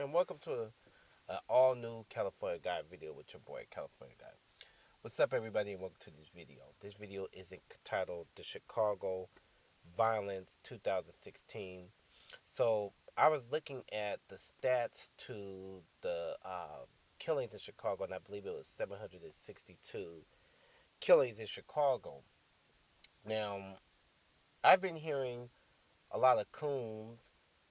And welcome to a all new California Guy video with your boy California Guy. What's up, everybody, and welcome to this video. This video is entitled "The Chicago Violence 2016." So I was looking at the stats to the killings in Chicago, and I believe it was 762 killings in Chicago. Now I've been hearing a lot of coons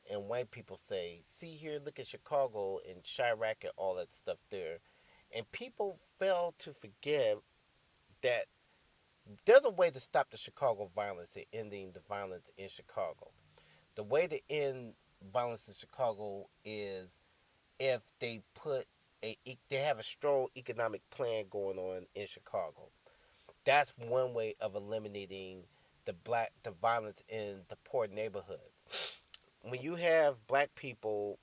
and white people say, "See here, look at Chicago and Chirac and all that stuff there." And people fail to forget that there's a way to stop the Chicago violence and ending the violence in Chicago. The way to end violence in Chicago is if they have a strong economic plan going on in Chicago. That's one way of eliminating the violence in the poor neighborhoods. When you have black people,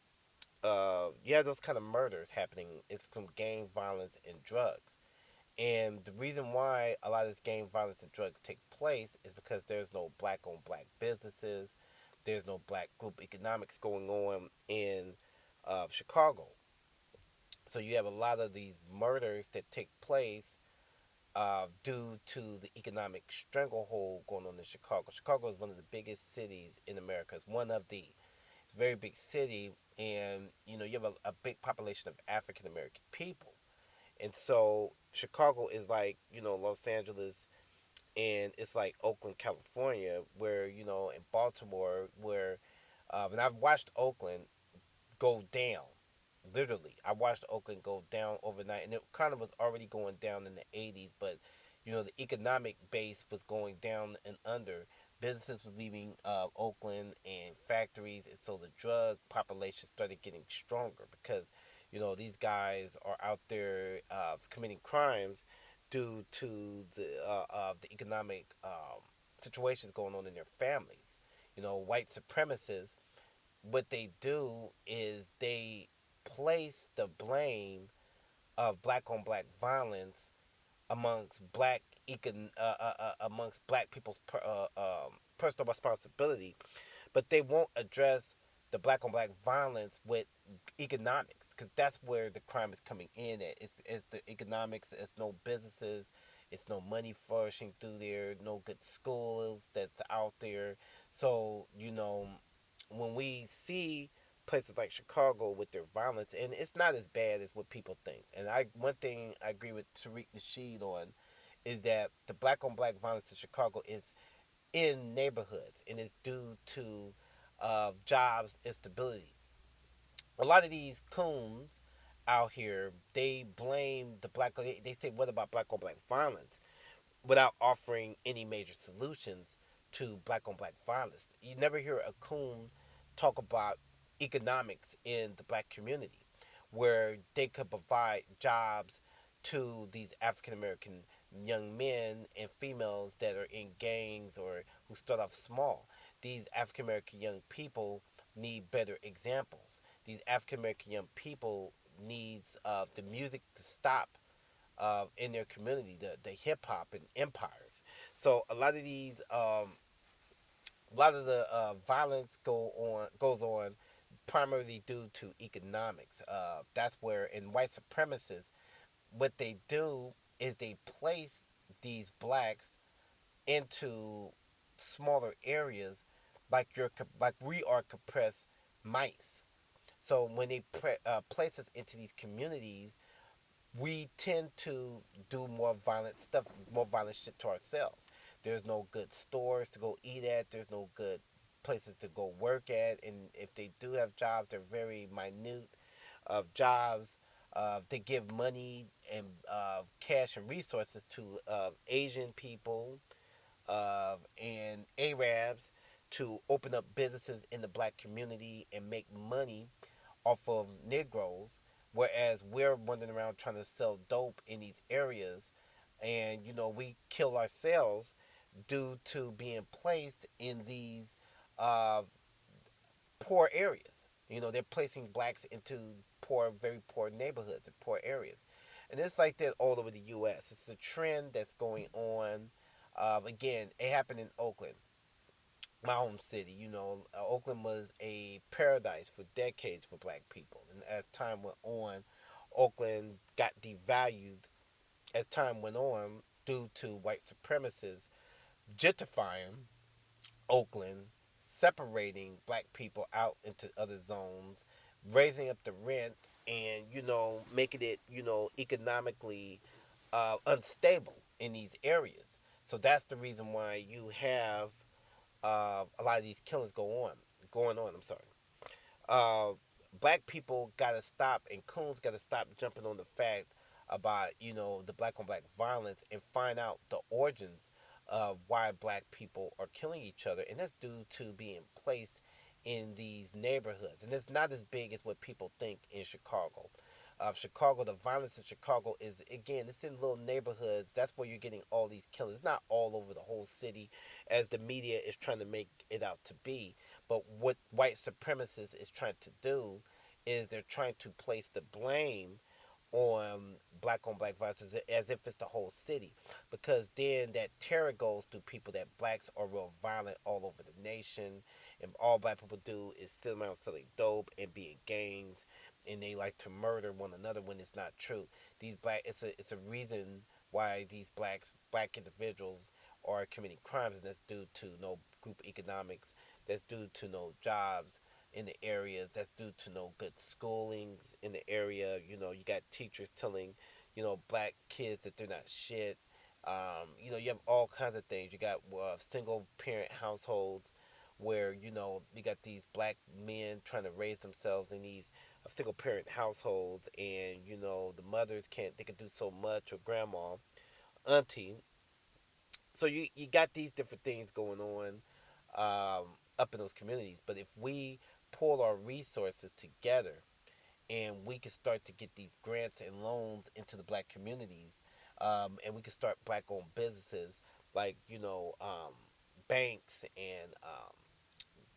you have those kind of murders happening. It's from gang violence and drugs. And the reason why a lot of this gang violence and drugs take place is because there's no black on black businesses, there's no black group economics going on in Chicago. So you have a lot of these murders that take place due to the economic stranglehold going on in Chicago. Chicago is one of the biggest cities in America. It's one of the very big city, and you have a big population of African American people. And so Chicago is like, Los Angeles, and it's like Oakland, California, where, in Baltimore, where, and I've watched Oakland go down. Literally, I watched Oakland go down overnight, and it kind of was already going down in the 80s, but, the economic base was going down and under. Businesses were leaving Oakland and factories, and so the drug population started getting stronger because these guys are out there committing crimes due to the economic situations going on in their families. White supremacists, what they do is they place the blame of black on black violence amongst black people's personal responsibility, but they won't address the black on black violence with economics because that's where the crime is coming in at. It's the economics. It's no businesses. It's no money flourishing through there. No good schools that's out there. So when we see places like Chicago with their violence, and it's not as bad as what people think. And one thing I agree with Tariq Nasheed on is that the black on black violence in Chicago is in neighborhoods and is due to jobs instability. A lot of these coons out here, they blame the black. They say, "What about black on black violence?" without offering any major solutions to black on black violence. You never hear a coon talk about economics in the black community where they could provide jobs to these African American young men and females that are in gangs or who start off small. These African American young people need better examples. These African American young people needs the music to stop in their community, the hip hop and empires. So a lot of the violence goes on primarily due to economics. That's where in white supremacists, what they do is they place these blacks into smaller areas, like we are compressed mice. So when they place us into these communities, we tend to do more violent stuff, more violent shit to ourselves. There's no good stores to go eat at. There's no good places to go work at. And if they do have jobs, they're very minute of jobs. They give money and cash and resources to Asian people and Arabs to open up businesses in the black community and make money off of Negroes, whereas we're wandering around trying to sell dope in these areas, and we kill ourselves due to being placed in these uh, poor areas. They're placing blacks into very poor neighborhoods and poor areas, and it's like that all over the U.S. It's a trend that's going on. Again, it happened in Oakland. my home city. Oakland was a paradise for decades for black people. And as time went on, Oakland got devalued as time went on due to white supremacists gentrifying Oakland, separating black people out into other zones, raising up the rent, and making it economically unstable in these areas. So that's the reason why you have a lot of these killings going on. I'm sorry. Uh, Black people gotta stop, and coons gotta stop jumping on the fact about the black on black violence and find out the origins of why black people are killing each other, and that's due to being placed in these neighborhoods, and it's not as big as what people think in Chicago. Chicago, the violence in Chicago is, again, it's in little neighborhoods. That's where you're getting all these killings. It's not all over the whole city, as the media is trying to make it out to be. But what white supremacists is trying to do is they're trying to place the blame on black violence as if it's the whole city, because then that terror goes through people that blacks are real violent all over the nation, and all black people do is sit around selling dope and be in gangs, and they like to murder one another when it's not true. These black it's a reason why these black individuals are committing crimes, and that's due to no group economics, that's due to no jobs in the areas, that's due to no good schoolings in the area. You got teachers telling black kids that they're not shit. You have all kinds of things. You got single parent households where you got these black men trying to raise themselves in these single parent households, and the mothers can't, they can do so much, or grandma, auntie. So you got these different things going on up in those communities. But if we pull our resources together, and we can start to get these grants and loans into the black communities, and we can start black owned businesses like banks and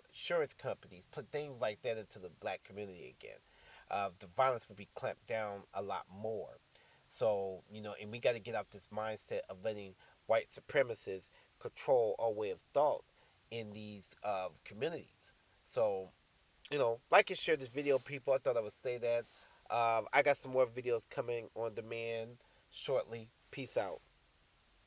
insurance companies, put things like that into the black community again, the violence would be clamped down a lot more. So, and we got to get out this mindset of letting white supremacists control our way of thought in these communities. So, like and share this video, people. I thought I would say that. I got some more videos coming on demand shortly. Peace out.